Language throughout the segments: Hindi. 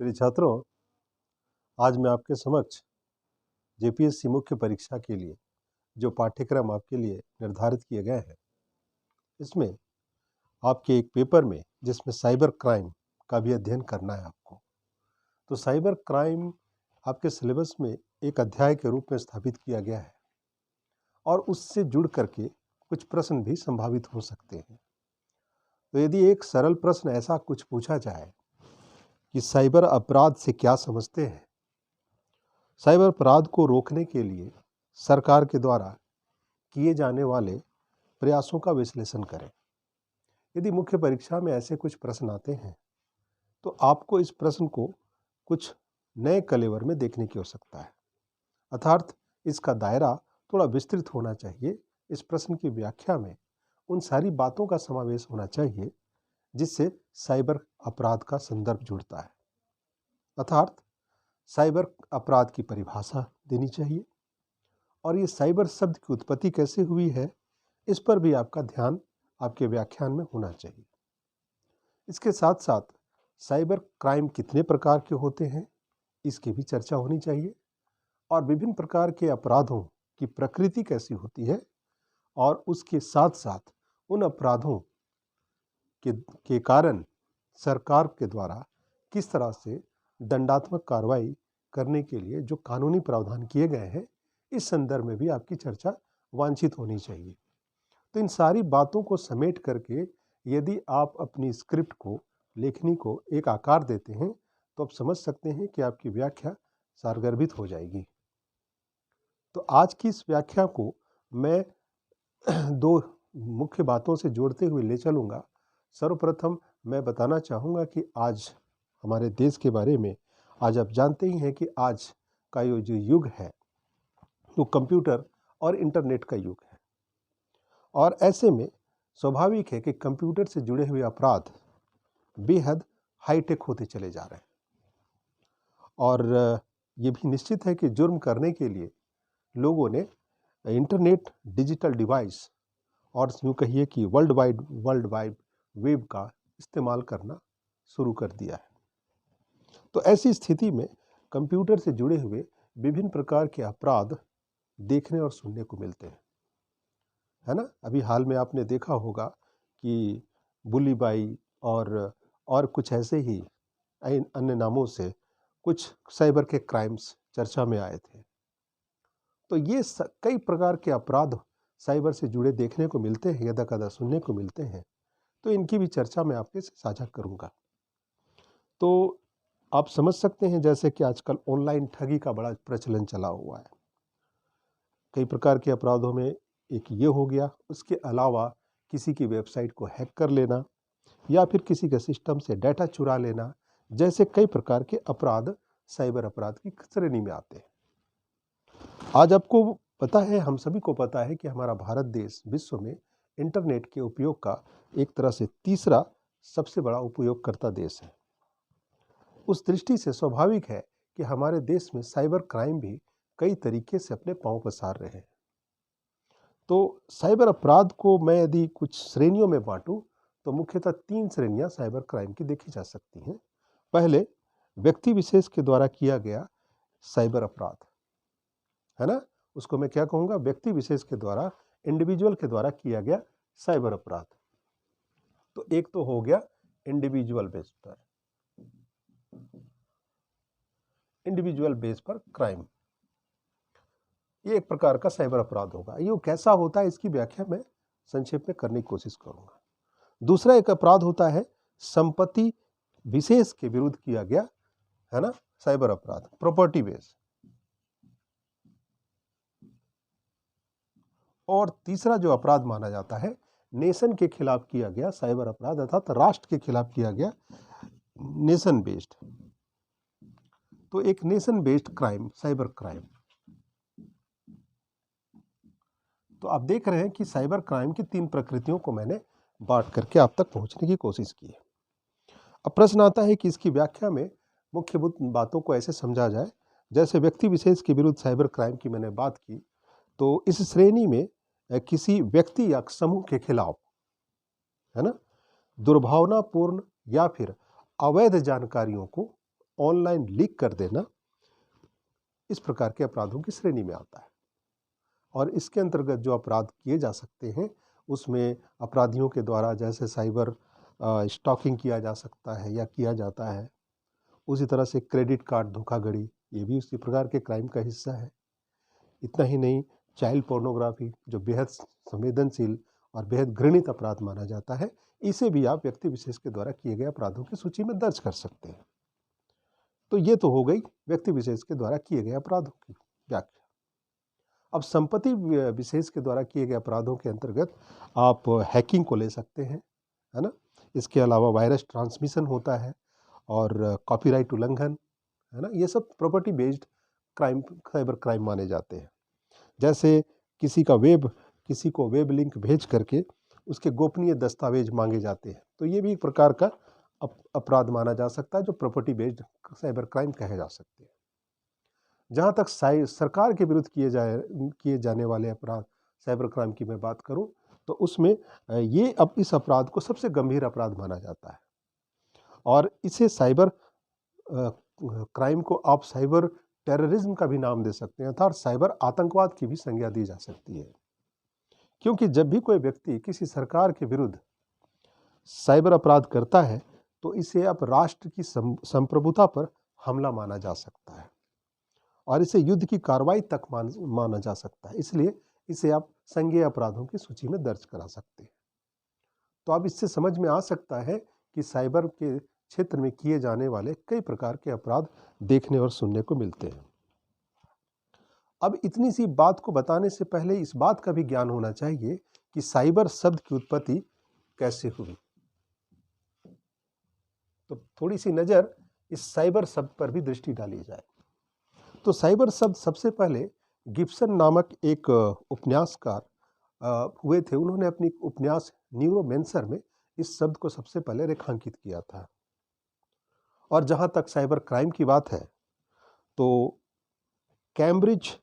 प्रिय छात्रों, आज मैं आपके समक्ष जेपीएससी मुख्य परीक्षा के लिए जो पाठ्यक्रम आपके लिए निर्धारित किए गए हैं, इसमें आपके एक पेपर में जिसमें साइबर क्राइम का भी अध्ययन करना है आपको, तो साइबर क्राइम आपके सिलेबस में एक अध्याय के रूप में स्थापित किया गया है और उससे जुड़ करके कुछ प्रश्न भी संभावित हो सकते हैं। तो यदि एक सरल प्रश्न ऐसा कुछ पूछा जाए कि साइबर अपराध से क्या समझते हैं, साइबर अपराध को रोकने के लिए सरकार के द्वारा किए जाने वाले प्रयासों का विश्लेषण करें। यदि मुख्य परीक्षा में ऐसे कुछ प्रश्न आते हैं तो आपको इस प्रश्न को कुछ नए कलेवर में देखने की आवश्यकता है, अर्थात इसका दायरा थोड़ा विस्तृत होना चाहिए। इस प्रश्न की व्याख्या में उन सारी बातों का समावेश होना चाहिए जिससे साइबर अपराध का संदर्भ जुड़ता है, अर्थात साइबर अपराध की परिभाषा देनी चाहिए और ये साइबर शब्द की उत्पत्ति कैसे हुई है, इस पर भी आपका ध्यान आपके व्याख्यान में होना चाहिए। इसके साथ साथ साइबर क्राइम कितने प्रकार के होते हैं, इसकी भी चर्चा होनी चाहिए और विभिन्न प्रकार के अपराधों की प्रकृति कैसी होती है और उसके साथ साथ उन अपराधों के कारण सरकार के द्वारा किस तरह से दंडात्मक कार्रवाई करने के लिए जो कानूनी प्रावधान किए गए हैं, इस संदर्भ में भी आपकी चर्चा वांछित होनी चाहिए। तो इन सारी बातों को समेट करके यदि आप अपनी स्क्रिप्ट को, लेखनी को एक आकार देते हैं तो आप समझ सकते हैं कि आपकी व्याख्या सारगर्भित हो जाएगी। तो आज की इस व्याख्या को मैं दो मुख्य बातों से जोड़ते हुए ले चलूँगा। सर्वप्रथम मैं बताना चाहूँगा कि आज हमारे देश के बारे में, आज आप जानते ही हैं कि आज का ये जो युग है वो कंप्यूटर और इंटरनेट का युग है और ऐसे में स्वाभाविक है कि कंप्यूटर से जुड़े हुए अपराध बेहद हाईटेक होते चले जा रहे हैं और ये भी निश्चित है कि जुर्म करने के लिए लोगों ने इंटरनेट, डिजिटल डिवाइस और यूँ कहिए कि वर्ल्ड वाइड वेब का इस्तेमाल करना शुरू कर दिया है। तो ऐसी स्थिति में कंप्यूटर से जुड़े हुए विभिन्न प्रकार के अपराध देखने और सुनने को मिलते हैं, है ना। अभी हाल में आपने देखा होगा कि बुली बाई और कुछ ऐसे ही अन्य नामों से कुछ साइबर के क्राइम्स चर्चा में आए थे। तो ये कई प्रकार के अपराध साइबर से जुड़े देखने को मिलते हैं, यदा-कदा सुनने को मिलते हैं, तो इनकी भी चर्चा मैं आपके साथ साझा करूंगा। तो आप समझ सकते हैं जैसे कि आजकल ऑनलाइन ठगी का बड़ा प्रचलन चला हुआ है। कई प्रकार के अपराधों में एक ये हो गया, उसके अलावा किसी की वेबसाइट को हैक कर लेना या फिर किसी के सिस्टम से डाटा चुरा लेना, जैसे कई प्रकार के अपराध साइबर अपराध की श्रेणी में आते हैं। आज आपको पता है, हम सभी को पता है कि हमारा भारत देश विश्व में इंटरनेट के उपयोग का एक तरह से तीसरा सबसे बड़ा उपयोगकर्ता देश है। उस दृष्टि से स्वाभाविक है कि हमारे देश में साइबर क्राइम भी कई तरीके से अपने पांव पसार रहे हैं। तो साइबर अपराध को मैं यदि कुछ श्रेणियों में बांटूं तो मुख्यतः 3 श्रेणियां साइबर क्राइम की देखी जा सकती हैं। पहले, व्यक्ति विशेष के द्वारा किया गया साइबर अपराध, है ना, उसको मैं क्या कहूँगा, व्यक्ति विशेष के द्वारा, इंडिविजुअल के द्वारा किया गया साइबर अपराध। तो एक तो हो गया इंडिविजुअल बेस पर क्राइम, ये एक प्रकार का साइबर अपराध होगा। ये कैसा होता है इसकी व्याख्या मैं संक्षेप में करने की कोशिश करूंगा। दूसरा एक अपराध होता है संपत्ति विशेष के विरुद्ध किया गया, है ना, साइबर अपराध, प्रॉपर्टी बेस। और तीसरा जो अपराध माना जाता है नेशन के खिलाफ किया गया साइबर अपराध, अर्थात राष्ट्र के खिलाफ किया गया नेशन बेस्ड। तो एक nation based crime, cyber crime. तो आप देख रहे हैं कि साइबर क्राइम की 3 प्रकृतियों को मैंने बांट करके आप तक पहुंचने की कोशिश की है। अब प्रश्न आता है कि इसकी व्याख्या में मुख्य बातों को ऐसे समझा जाए, जैसे व्यक्ति विशेष के विरुद्ध साइबर क्राइम की मैंने बात की, तो इस श्रेणी में किसी व्यक्ति या समूह के खिलाफ, है ना, दुर्भावनापूर्ण या फिर अवैध जानकारियों को ऑनलाइन लीक कर देना इस प्रकार के अपराधों की श्रेणी में आता है। और इसके अंतर्गत जो अपराध किए जा सकते हैं उसमें अपराधियों के द्वारा जैसे साइबर स्टॉकिंग किया जा सकता है या किया जाता है, उसी तरह से क्रेडिट कार्ड धोखाधड़ी, ये भी उसी प्रकार के क्राइम का हिस्सा है। इतना ही नहीं, चाइल्ड पोर्नोग्राफी जो बेहद संवेदनशील और बेहद घृणित अपराध माना जाता है, इसे भी आप व्यक्ति विशेष के द्वारा किए गए अपराधों की सूची में दर्ज कर सकते हैं। तो ये तो हो गई व्यक्ति विशेष के द्वारा किए गए अपराधों की व्याख्या। अब संपत्ति विशेष के द्वारा किए गए अपराधों के अंतर्गत आप हैकिंग को ले सकते हैं, है ना। इसके अलावा वायरस ट्रांसमिशन होता है और कॉपीराइट उल्लंघन, है ना। ये सब property based crime, cyber crime माने जाते हैं। जैसे किसी को वेब लिंक भेज करके उसके गोपनीय दस्तावेज मांगे जाते हैं, तो ये भी एक प्रकार का अपराध माना जा सकता है जो प्रॉपर्टी बेस्ड साइबर क्राइम कहे जा सकते हैं। जहाँ तक सरकार के विरुद्ध किए जाने वाले अपराध साइबर क्राइम की मैं बात करूँ तो उसमें ये अब इस अपराध को सबसे गंभीर अपराध माना जाता है और इसे साइबर क्राइम को आप साइबर टेररिज्म का भी नाम दे सकते हैं, अर्थात साइबर आतंकवाद की भी संज्ञा दी जा सकती है। क्योंकि जब भी कोई व्यक्ति किसी सरकार के विरुद्ध साइबर अपराध करता है तो इसे अब राष्ट्र की संप्रभुता पर हमला माना जा सकता है और इसे युद्ध की कार्रवाई तक माना जा सकता है, इसलिए इसे आप संज्ञेय अपराधों की सूची में दर्ज करा सकते हैं। तो अब इससे समझ में आ सकता है कि साइबर के क्षेत्र में किए जाने वाले कई प्रकार के अपराध देखने और सुनने को मिलते हैं। अब इतनी सी बात को बताने से पहले इस बात का भी ज्ञान होना चाहिए कि साइबर शब्द की उत्पत्ति कैसे हुई। तो थोड़ी सी नज़र इस साइबर शब्द पर भी दृष्टि डाली जाए। तो साइबर शब्द सबसे पहले गिब्सन नामक एक उपन्यासकार हुए थे। उन्होंने अपनी उपन्यास न्यूरोमेंसर में इस शब्द को सबसे पहले रेखांकित किया था। और जहाँ तक साइबर क्राइम की बात है तो कैम्ब्रिज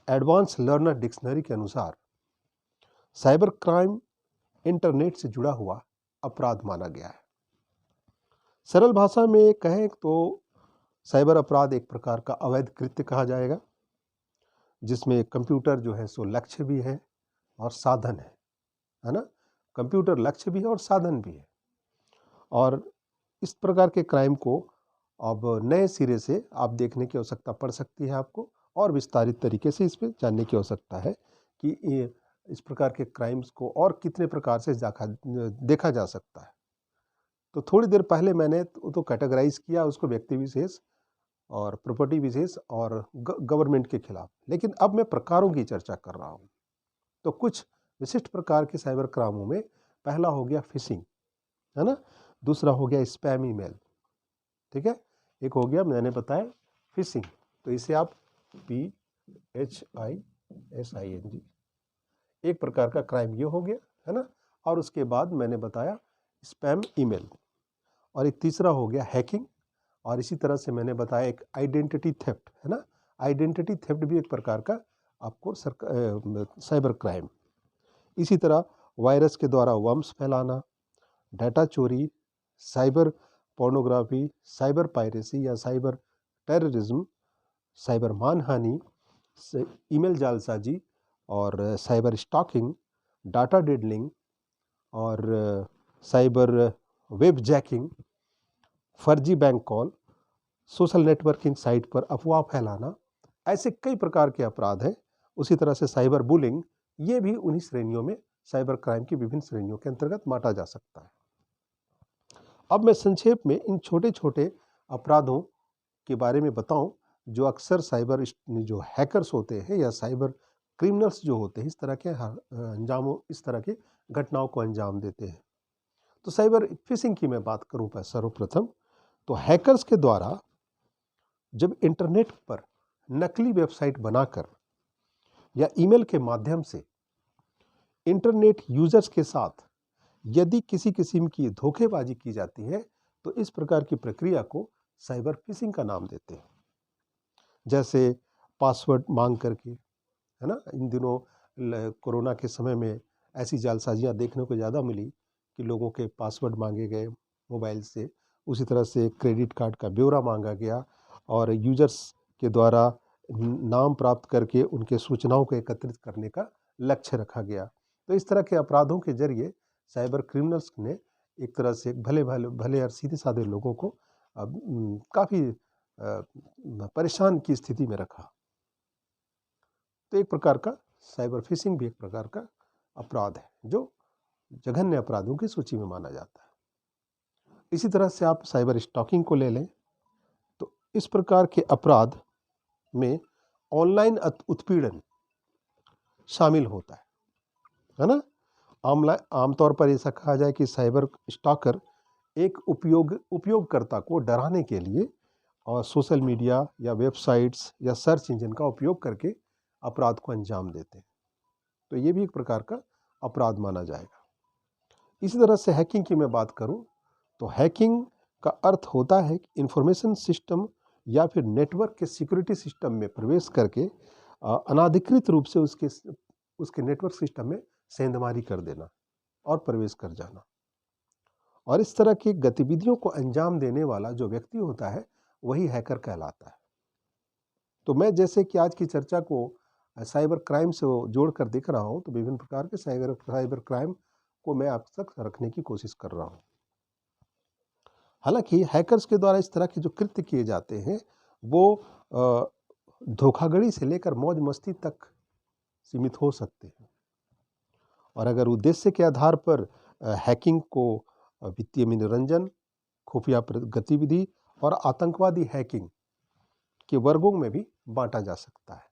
एडवांस लर्नर डिक्शनरी के अनुसार साइबर क्राइम इंटरनेट से जुड़ा हुआ अपराध माना गया है। सरल भाषा में कहें तो साइबर अपराध एक प्रकार का अवैध कृत्य कहा जाएगा जिसमें कंप्यूटर जो है सो लक्ष्य भी है और साधन है ना। कंप्यूटर लक्ष्य भी है और साधन भी है। और इस प्रकार के क्राइम को अब नए सिरे से आप देखने की आवश्यकता पड़ सकती है आपको, और विस्तारित तरीके से इस पर जानने की आवश्यकता है कि इस प्रकार के क्राइम्स को और कितने प्रकार से देखा जा सकता है। तो थोड़ी देर पहले मैंने तो कैटेगराइज किया उसको व्यक्ति विशेष और प्रॉपर्टी विशेष और गवर्नमेंट के खिलाफ, लेकिन अब मैं प्रकारों की चर्चा कर रहा हूँ। तो कुछ विशिष्ट प्रकार के साइबर क्राइमों में पहला हो गया फिशिंग, है ना। दूसरा हो गया स्पैम ईमेल, ठीक है। एक हो गया मैंने बताया फिशिंग, तो इसे आप PHISING, एक प्रकार का क्राइम ये हो गया, है ना। और उसके बाद मैंने बताया स्पैम ईमेल, और एक तीसरा हो गया हैकिंग, और इसी तरह से मैंने बताया एक आइडेंटिटी थेफ्ट, है ना। आइडेंटिटी थेफ्ट भी एक प्रकार का आपको साइबर क्राइम। इसी तरह वायरस के द्वारा वर्म्स फैलाना, डाटा चोरी, साइबर पोर्नोग्राफी, साइबर पायरेसी या साइबर टेररिज्म, साइबर मानहानि, ईमेल जालसाजी और साइबर स्टॉकिंग, डाटा डिडलिंग और साइबर वेब जैकिंग, फर्जी bank call, social networking site पर अफवाह फैलाना, ऐसे कई प्रकार के अपराध हैं। उसी तरह से साइबर बुलिंग, ये भी उन्हीं श्रेणियों में, साइबर क्राइम की विभिन्न श्रेणियों के अंतर्गत बांटा जा सकता है। अब मैं संक्षेप में इन छोटे छोटे अपराधों के बारे में बताऊं जो अक्सर साइबर जो हैकर्स होते हैं या साइबर क्रिमिनल्स जो होते हैं इस तरह के घटनाओं को अंजाम देते हैं। तो साइबर फिशिंग की मैं बात करूं सर्वप्रथम, तो हैकर्स के द्वारा जब इंटरनेट पर नकली वेबसाइट बनाकर या ईमेल के माध्यम से इंटरनेट यूजर्स के साथ यदि किसी किस्म की धोखेबाजी की जाती है तो इस प्रकार की प्रक्रिया को साइबर फिशिंग का नाम देते हैं। जैसे पासवर्ड मांग करके, है ना। इन दिनों कोरोना के समय में ऐसी जालसाजियां देखने को ज़्यादा मिली कि लोगों के पासवर्ड मांगे गए मोबाइल से उसी तरह से क्रेडिट कार्ड का ब्यौरा मांगा गया और यूजर्स के द्वारा नाम प्राप्त करके उनके सूचनाओं को एकत्रित करने का लक्ष्य रखा गया। तो इस तरह के अपराधों के जरिए साइबर क्रिमिनल्स ने एक तरह से भले भले भले और सीधे साधे लोगों को काफ़ी परेशान की स्थिति में रखा। तो एक प्रकार का साइबर फिशिंग भी एक प्रकार का अपराध है जो जघन्य अपराधों की सूची में माना जाता है। इसी तरह से आप साइबर स्टॉकिंग को ले लें तो इस प्रकार के अपराध में ऑनलाइन उत्पीड़न शामिल होता है ना। आमतौर पर ऐसा कहा जाए कि साइबर स्टॉकर एक उपयोगकर्ता को डराने के लिए और सोशल मीडिया या वेबसाइट्स या सर्च इंजन का उपयोग करके अपराध को अंजाम देते हैं। तो ये भी एक प्रकार का अपराध माना जाएगा। इसी तरह से हैकिंग की मैं बात करूं तो हैकिंग का अर्थ होता है कि इंफॉर्मेशन सिस्टम या फिर नेटवर्क के सिक्योरिटी सिस्टम में प्रवेश करके अनाधिकृत रूप से उसके नेटवर्क सिस्टम में सेंधमारी कर देना और प्रवेश कर जाना। और इस तरह की गतिविधियों को अंजाम देने वाला जो व्यक्ति होता है वही हैकर कहलाता है। तो मैं जैसे कि आज की चर्चा को साइबर क्राइम से जोड़कर देख रहा हूं तो विभिन्न प्रकार के साइबर क्राइम को मैं आप तक रखने की कोशिश कर रहा हूं। हालांकि हैकर्स के द्वारा इस तरह के जो कृत्य किए जाते हैं वो धोखाधड़ी से लेकर मौज मस्ती तक सीमित हो सकते हैं। और अगर उद्देश्य के आधार पर हैकिंग को वित्तीय मनोरंजन, खुफिया गतिविधि और आतंकवादी हैकिंग के वर्गों में भी बांटा जा सकता है।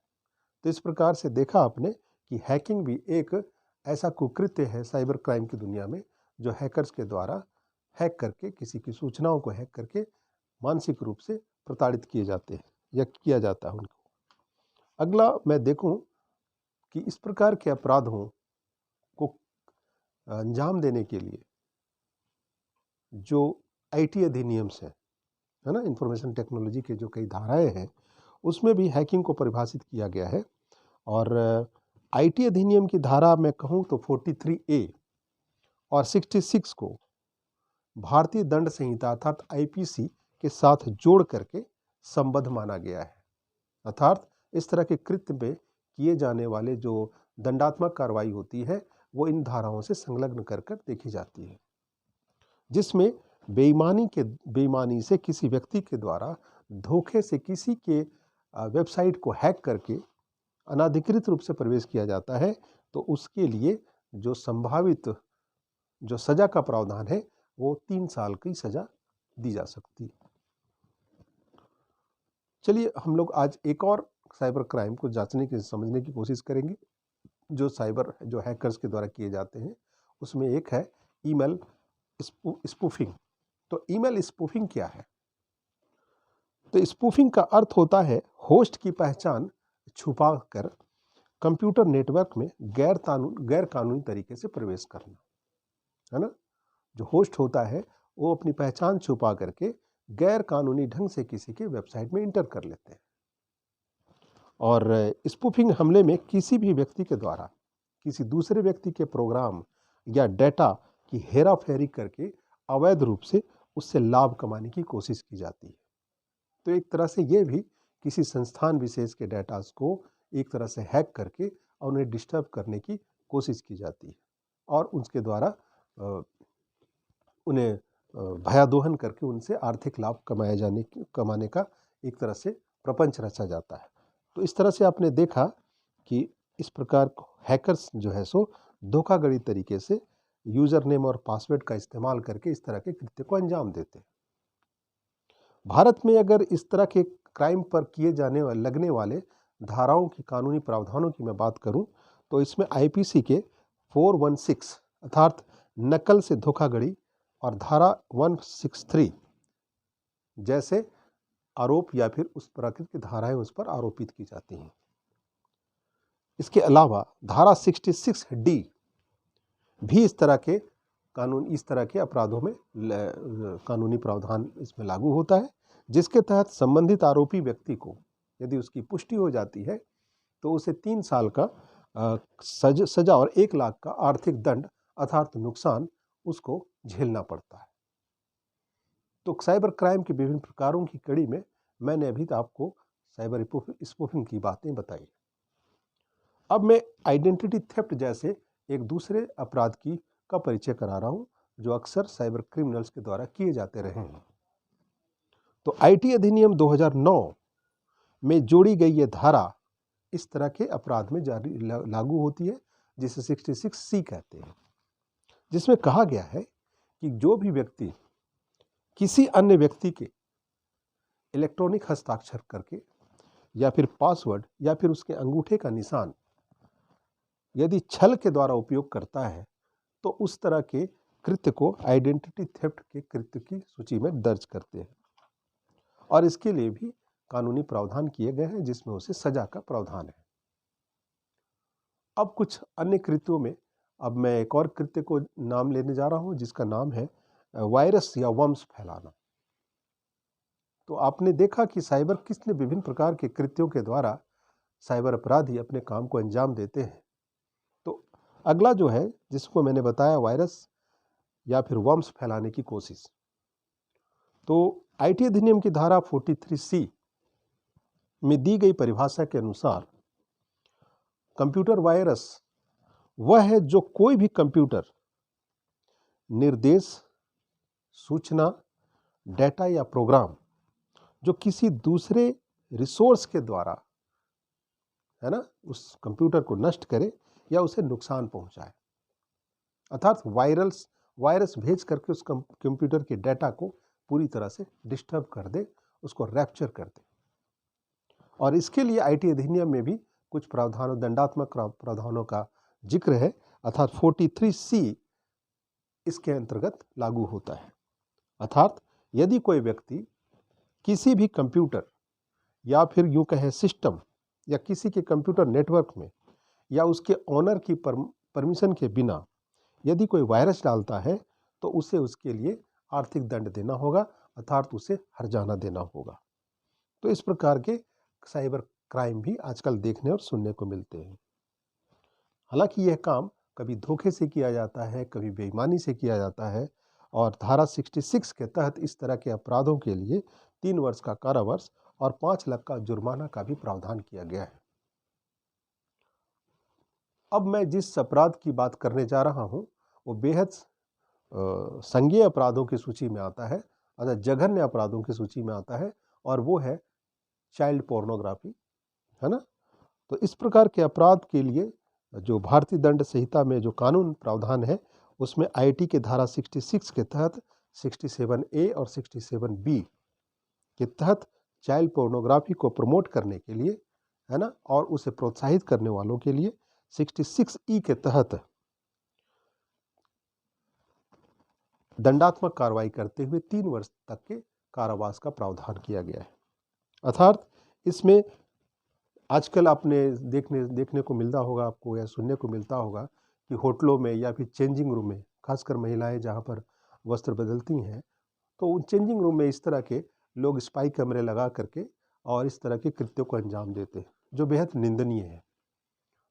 तो इस प्रकार से देखा आपने कि हैकिंग भी एक ऐसा कुकृत्य है साइबर क्राइम की दुनिया में जो हैकर्स के द्वारा हैक करके किसी की सूचनाओं को हैक करके मानसिक रूप से प्रताड़ित किए जाते हैं या किया जाता है उनको। अगला मैं देखूं कि इस प्रकार के अपराधों को अंजाम देने के लिए जो आईटी अधिनियम है ना, इंफॉर्मेशन टेक्नोलॉजी के जो कई धाराएं हैं उसमें भी हैकिंग को परिभाषित किया गया है। और आईटी अधिनियम की धारा मैं कहूँ तो 43A और 66 को भारतीय दंड संहिता अर्थात आईपीसी के साथ जोड़ करके संबद्ध माना गया है। अर्थात इस तरह के कृत्य में किए जाने वाले जो दंडात्मक कार्रवाई होती है वो इन धाराओं से संलग्न कर देखी जाती है, जिसमें बेईमानी से किसी व्यक्ति के द्वारा धोखे से किसी के वेबसाइट को हैक करके अनाधिकृत रूप से प्रवेश किया जाता है तो उसके लिए जो संभावित जो सजा का प्रावधान है वो 3 साल की सजा दी जा सकती है। चलिए हम लोग आज एक और साइबर क्राइम को जांचने की समझने की कोशिश करेंगे जो हैकर्स के द्वारा किए जाते हैं। उसमें एक है ईमेल स्पूफिंग। तो ईमेल स्पूफिंग क्या है? तो स्पूफिंग का अर्थ होता है होस्ट की पहचान छुपाकर कंप्यूटर नेटवर्क में गैर कानूनी तरीके से प्रवेश करना, है ना। जो होस्ट होता है वो अपनी पहचान छुपा करके गैर कानूनी ढंग से किसी के वेबसाइट में इंटर कर लेते हैं। और स्पूफिंग हमले में किसी भी व्यक्ति के द्वारा किसी दूसरे व्यक्ति के प्रोग्राम या डेटा की हेराफेरी करके अवैध रूप से उससे लाभ कमाने की कोशिश की जाती है। तो एक तरह से ये भी किसी संस्थान विशेष के डेटास को एक तरह से हैक करके और उन्हें डिस्टर्ब करने की कोशिश की जाती है और उसके द्वारा उन्हें भयादोहन करके उनसे आर्थिक लाभ कमाने का एक तरह से प्रपंच रचा जाता है। तो इस तरह से आपने देखा कि इस प्रकार हैकर्स जो है सो धोखाधड़ी तरीके से यूजर नेम और पासवर्ड का इस्तेमाल करके इस तरह के कृत्य को अंजाम देते हैं। भारत में अगर इस तरह के क्राइम पर किए लगने वाले धाराओं की कानूनी प्रावधानों की मैं बात करूं तो इसमें आईपीसी के 416 अर्थात नकल से धोखाधड़ी और धारा 163 जैसे आरोप या फिर उस प्रकार की धाराएं उस पर आरोपित की जाती हैं। इसके अलावा धारा 66D भी इस तरह के अपराधों में कानूनी प्रावधान इसमें लागू होता है, जिसके तहत संबंधित आरोपी व्यक्ति को यदि उसकी पुष्टि हो जाती है तो उसे 3 साल का सजा और 1 लाख का आर्थिक दंड अर्थात नुकसान उसको झेलना पड़ता है। तो साइबर क्राइम के विभिन्न प्रकारों की कड़ी में मैंने अभी तो आपको साइबर स्पूफिंग की बातें बताई। अब मैं आइडेंटिटी थेफ्ट जैसे एक दूसरे अपराध का परिचय करा रहा हूं जो अक्सर साइबर क्रिमिनल्स के द्वारा किए जाते रहे हैं। तो आईटी अधिनियम 2009 में जोड़ी गई ये धारा इस तरह के अपराध में जारी लागू होती है, जिसे 66C कहते हैं, जिसमें कहा गया है कि जो भी व्यक्ति किसी अन्य व्यक्ति के इलेक्ट्रॉनिक हस्ताक्षर करके या फिर पासवर्ड या फिर उसके अंगूठे का निशान यदि छल के द्वारा उपयोग करता है तो उस तरह के कृत्य को आइडेंटिटी थेफ्ट के कृत्य की सूची में दर्ज करते हैं और इसके लिए भी कानूनी प्रावधान किए गए हैं, जिसमें उसे सजा का प्रावधान है। अब कुछ अन्य कृत्यों में अब मैं एक और कृत्य को नाम लेने जा रहा हूं, जिसका नाम है वायरस या वर्म्स फैलाना। तो आपने देखा कि साइबर किसने विभिन्न प्रकार के कृत्यों के द्वारा साइबर अपराधी अपने काम को अंजाम देते हैं। तो अगला जो है, जिसको मैंने बताया, वायरस या फिर वर्म्स फैलाने की कोशिश। तो आईटी अधिनियम की धारा 43C में दी गई परिभाषा के अनुसार कंप्यूटर वायरस वह है जो कोई भी कंप्यूटर निर्देश, सूचना, डेटा या प्रोग्राम जो किसी दूसरे रिसोर्स के द्वारा, है ना, उस कंप्यूटर को नष्ट करे या उसे नुकसान पहुंचाए। अर्थात वायरस भेज करके उस कंप्यूटर के डेटा को पूरी तरह से डिस्टर्ब कर दे, उसको रैप्चर कर दे। और इसके लिए आईटी अधिनियम में भी कुछ प्रावधानों, दंडात्मक प्रावधानों का जिक्र है, अर्थात 43C इसके अंतर्गत लागू होता है। अर्थात यदि कोई व्यक्ति किसी भी कंप्यूटर या फिर यूं कहें सिस्टम या किसी के कंप्यूटर नेटवर्क में या उसके ओनर की परमिशन के बिना यदि कोई वायरस डालता है तो उसे उसके लिए आर्थिक दंड देना होगा, अर्थात उसे हर्जाना देना होगा। तो इस प्रकार के साइबर क्राइम भी आजकल देखने और सुनने को मिलते हैं। हालांकि यह काम कभी धोखे से किया जाता है, कभी बेईमानी से किया जाता है और धारा 66 के तहत इस तरह के अपराधों के लिए 3 वर्ष का कारावास और 5 लाख का जुर्माना का भी प्रावधान किया गया है। अब मैं जिस अपराध की बात करने जा रहा हूं वो बेहद संज्ञेय अपराधों की सूची में आता है, अर्थात जघन्य अपराधों की सूची में आता है, और वो है चाइल्ड पोर्नोग्राफी, है ना। तो इस प्रकार के अपराध के लिए जो भारतीय दंड संहिता में जो कानून प्रावधान है उसमें आईटी के धारा 66 के तहत 67A और 67B के तहत चाइल्ड पोर्नोग्राफी को प्रमोट करने के लिए, है ना, और उसे प्रोत्साहित करने वालों के लिए 66E के तहत दंडात्मक कार्रवाई करते हुए 3 वर्ष तक के कारावास का प्रावधान किया गया है। अर्थात इसमें आजकल आपने देखने को मिलता होगा आपको या सुनने को मिलता होगा कि होटलों में या फिर चेंजिंग रूम में, खासकर महिलाएं जहां पर वस्त्र बदलती हैं, तो उन चेंजिंग रूम में इस तरह के लोग स्पाई कैमरे लगा करके और इस तरह के कृत्यों को अंजाम देते हैं, जो बेहद निंदनीय है।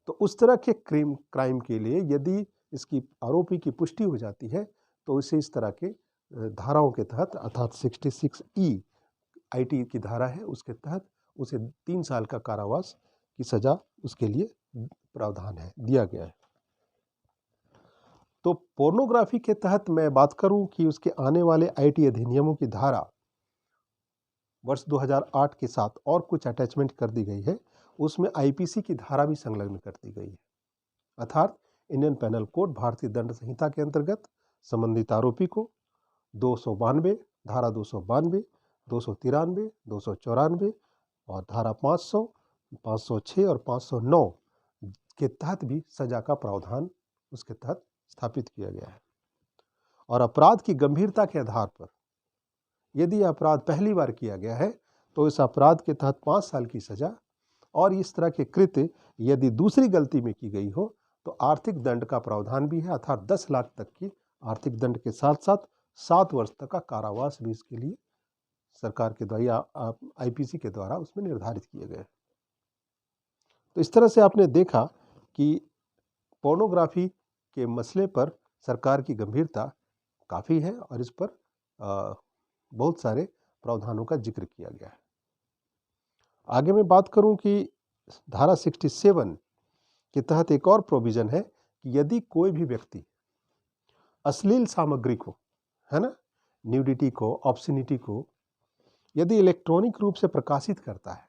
तो उस तरह के क्राइम के लिए यदि इसकी आरोपी की पुष्टि हो जाती है तो इसे इस तरह के धाराओं के तहत, अर्थात 66E आईटी की धारा है, उसके तहत उसे 3 साल का कारावास की सजा उसके लिए प्रावधान है, दिया गया है। तो पोर्नोग्राफी के तहत मैं बात करूं कि उसके आने वाले आईटी अधिनियमों की धारा वर्ष 2008 के साथ और कुछ अटैचमेंट कर दी गई है, उसमें आईपीसी की धारा भी संलग्न कर दी गई है। अर्थात इंडियन पेनल कोड भारतीय दंड संहिता के अंतर्गत संबंधित आरोपी को 292, धारा 292, 293, 294 और धारा 500, 506 और 509 के तहत भी सजा का प्रावधान उसके तहत स्थापित किया गया है। और अपराध की गंभीरता के आधार पर यदि अपराध पहली बार किया गया है तो इस अपराध के तहत 5 साल की सजा, और इस तरह के कृत्य यदि दूसरी गलती में की गई हो तो आर्थिक दंड का प्रावधान भी है, अर्थात 10 लाख तक की आर्थिक दंड के साथ साथ 7 वर्ष तक का कारावास भी इसके लिए सरकार के द्वारा या आईपीसी के द्वारा उसमें निर्धारित किए गए। तो इस तरह से आपने देखा कि पोर्नोग्राफी के मसले पर सरकार की गंभीरता काफ़ी है और इस पर बहुत सारे प्रावधानों का जिक्र किया गया है। आगे मैं बात करूं कि धारा 67 के तहत एक और प्रोविजन है कि यदि कोई भी व्यक्ति अश्लील सामग्री को, है ना, न्यूडिटी को, ऑब्सनिटी को यदि इलेक्ट्रॉनिक रूप से प्रकाशित करता है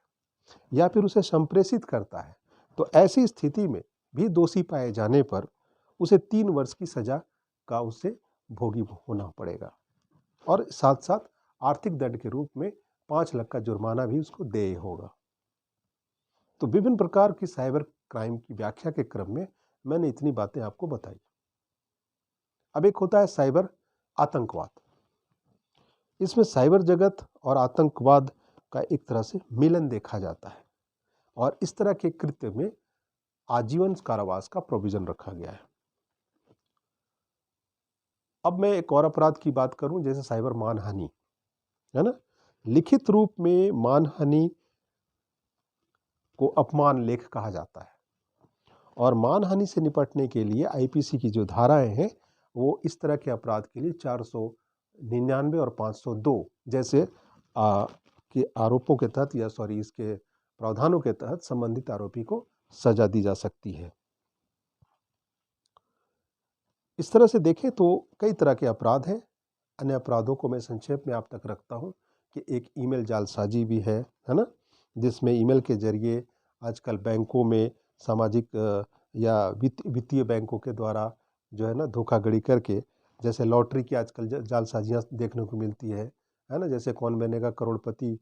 या फिर उसे संप्रेषित करता है, तो ऐसी स्थिति में भी दोषी पाए जाने पर उसे 3 वर्ष की सजा का उससे भोगी होना पड़ेगा और साथ साथ आर्थिक दंड के रूप में 5 लाख का जुर्माना भी उसको देय होगा। तो विभिन्न प्रकार की साइबर क्राइम की व्याख्या के क्रम में मैंने इतनी बातें आपको बताई। अब एक होता है साइबर आतंकवाद। इसमें साइबर जगत और आतंकवाद का एक तरह से मिलन देखा जाता है और इस तरह के कृत्य में आजीवन कारावास का प्रोविजन रखा गया है। अब मैं एक और अपराध की बात करूं, जैसे साइबर मानहानि, है ना। लिखित रूप में मानहानि को अपमान लेख कहा जाता है और मानहानि से निपटने के लिए आईपीसी की जो धाराएं हैं वो इस तरह के अपराध के लिए 499 और 502 जैसे के आरोपों के तहत या इसके प्रावधानों के तहत संबंधित आरोपी को सजा दी जा सकती है। इस तरह से देखें तो कई तरह के अपराध हैं। अन्य अपराधों को मैं संक्षेप में आप तक रखता हूं कि एक ईमेल जालसाजी भी है ना, जिसमें ईमेल के जरिए आजकल बैंकों में सामाजिक या वित्तीय बैंकों के द्वारा जो है ना धोखाधड़ी करके, जैसे लॉटरी की आजकल जालसाजियाँ देखने को मिलती है ना, जैसे कौन बनेगा करोड़पति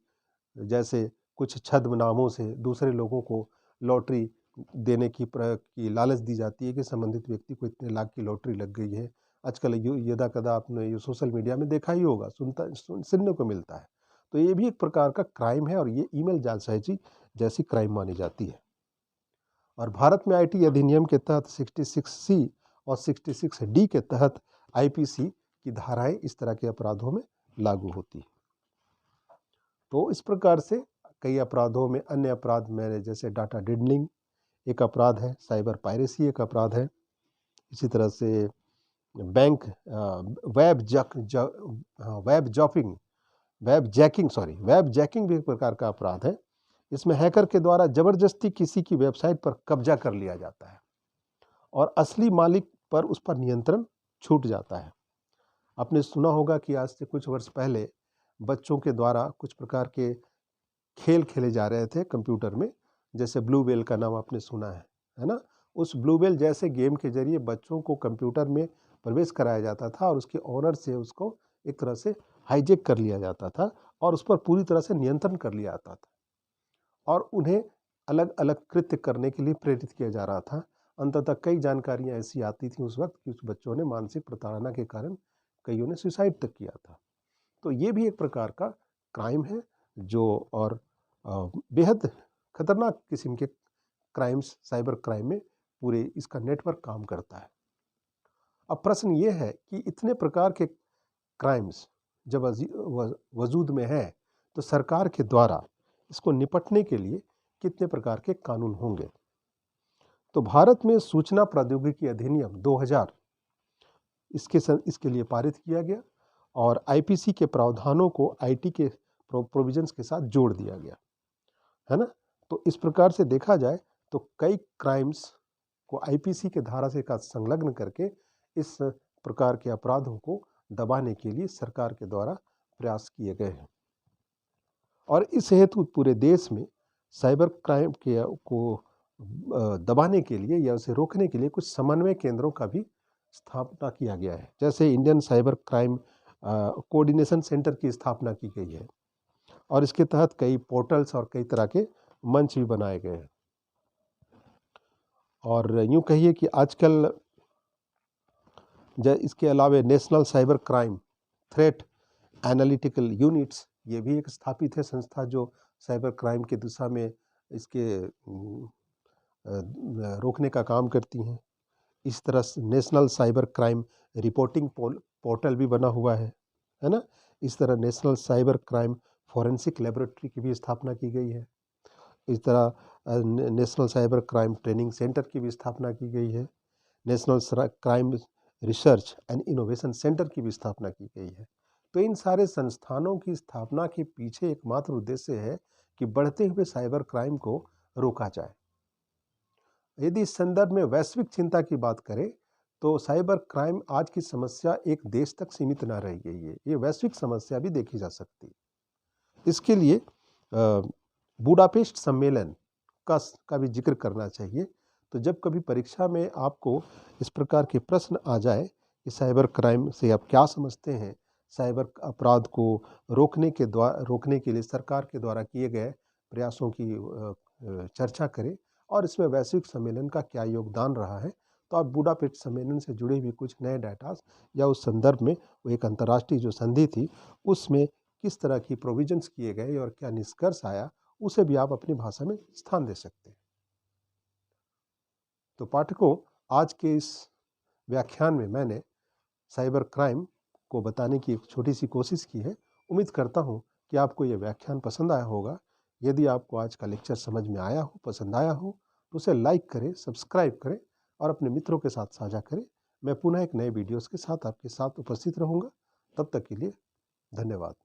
जैसे कुछ छद्म नामों से दूसरे लोगों को लॉटरी देने की लालच दी जाती है कि संबंधित व्यक्ति को इतने लाख की लॉटरी लग गई है। आजकल यदा कदा आपने ये सोशल मीडिया में देखा ही होगा, सुनने को मिलता है। तो ये भी एक प्रकार का क्राइम है और ये ईमेल जालसाजी जैसी क्राइम मानी जाती है। और भारत में आईटी अधिनियम के तहत 66C और 66D के तहत आईपीसी की धाराएं इस तरह के अपराधों में लागू होती है। तो इस प्रकार से कई अपराधों में अन्य अपराध में जैसे डाटा डिडलिंग एक अपराध है, साइबर पायरेसी एक अपराध है, इसी तरह से बैंक वेब जैकिंग भी एक प्रकार का अपराध है। इसमें हैकर के द्वारा जबरदस्ती किसी की वेबसाइट पर कब्जा कर लिया जाता है और असली मालिक पर उस पर नियंत्रण छूट जाता है। आपने सुना होगा कि आज से कुछ वर्ष पहले बच्चों के द्वारा कुछ प्रकार के खेल खेले जा रहे थे कंप्यूटर में, जैसे ब्लू व्हेल का नाम आपने सुना है ना। उस ब्लू व्हेल जैसे गेम के जरिए बच्चों को कंप्यूटर में प्रवेश कराया जाता था और उसके ऑनर से उसको एक तरह से हाईजेक कर लिया जाता था और उस पर पूरी तरह से नियंत्रण कर लिया जाता था और उन्हें अलग अलग कृत्य करने के लिए प्रेरित किया जा रहा था। अंततः कई जानकारियां ऐसी आती थी उस वक्त कि उस बच्चों ने मानसिक प्रताड़ना के कारण कईयों ने सुसाइड तक किया था। तो ये भी एक प्रकार का क्राइम है जो और बेहद खतरनाक किस्म के क्राइम्स, साइबर क्राइम में पूरे इसका नेटवर्क काम करता है। अब प्रश्न ये है कि इतने प्रकार के क्राइम्स जब वजूद में है तो सरकार के द्वारा इसको निपटने के लिए कितने प्रकार के कानून होंगे। तो भारत में सूचना प्रौद्योगिकी अधिनियम 2000 इसके लिए पारित किया गया और आईपीसी के प्रावधानों को आईटी के प्रोविजंस के साथ जोड़ दिया गया, है ना। तो इस प्रकार से देखा जाए तो कई क्राइम्स को आईपीसी के धारा से संलग्न करके इस प्रकार के अपराधों को दबाने के लिए सरकार के द्वारा प्रयास किए गए हैं और इस हेतु पूरे देश में साइबर क्राइम को दबाने के लिए या उसे रोकने के लिए कुछ समन्वय केंद्रों का भी स्थापना किया गया है। जैसे Indian cyber crime coordination centre की स्थापना की गई है और इसके तहत कई पोर्टल्स और कई तरह के मंच भी बनाए गए हैं। और यूं कहिए कि आजकल इसके अलावा national cyber crime threat analytical units ये भी एक स्थापित है संस्था जो साइबर क्राइम की दिशा में इसके रोकने का काम करती हैं। इस तरह से national cyber crime reporting portal भी बना हुआ है ना। इस तरह national cyber crime forensic laboratory की भी स्थापना की गई है। इस तरह national cyber crime training centre की भी स्थापना की गई है। National crime research and innovation centre की भी स्थापना की गई है। तो इन सारे संस्थानों की स्थापना के पीछे एकमात्र उद्देश्य है कि बढ़ते हुए साइबर क्राइम को रोका जाए। यदि इस संदर्भ में वैश्विक चिंता की बात करें तो साइबर क्राइम आज की समस्या एक देश तक सीमित न रह गई है, ये वैश्विक समस्या भी देखी जा सकती है। इसके लिए बुडापेस्ट सम्मेलन का भी जिक्र करना चाहिए। तो जब कभी परीक्षा में आपको इस प्रकार के प्रश्न आ जाए कि साइबर क्राइम से आप क्या समझते हैं, साइबर अपराध को रोकने के लिए सरकार के द्वारा किए गए प्रयासों की चर्चा करें और इसमें वैश्विक सम्मेलन का क्या योगदान रहा है, तो आप बुडापेस्ट सम्मेलन से जुड़े हुए कुछ नए डाटा या उस संदर्भ में वो एक अंतर्राष्ट्रीय जो संधि थी उसमें किस तरह की प्रोविजंस किए गए और क्या निष्कर्ष आया, उसे भी आप अपनी भाषा में स्थान दे सकते हैं। तो पाठकों, आज के इस व्याख्यान में मैंने साइबर क्राइम को बताने की एक छोटी सी कोशिश की है। उम्मीद करता हूँ कि आपको ये व्याख्यान पसंद आया होगा। यदि आपको आज का लेक्चर समझ में आया हो, पसंद आया हो, तो उसे लाइक करें, सब्सक्राइब करें और अपने मित्रों के साथ साझा करें। मैं पुनः एक नए वीडियोस के साथ आपके साथ उपस्थित रहूँगा। तब तक के लिए धन्यवाद।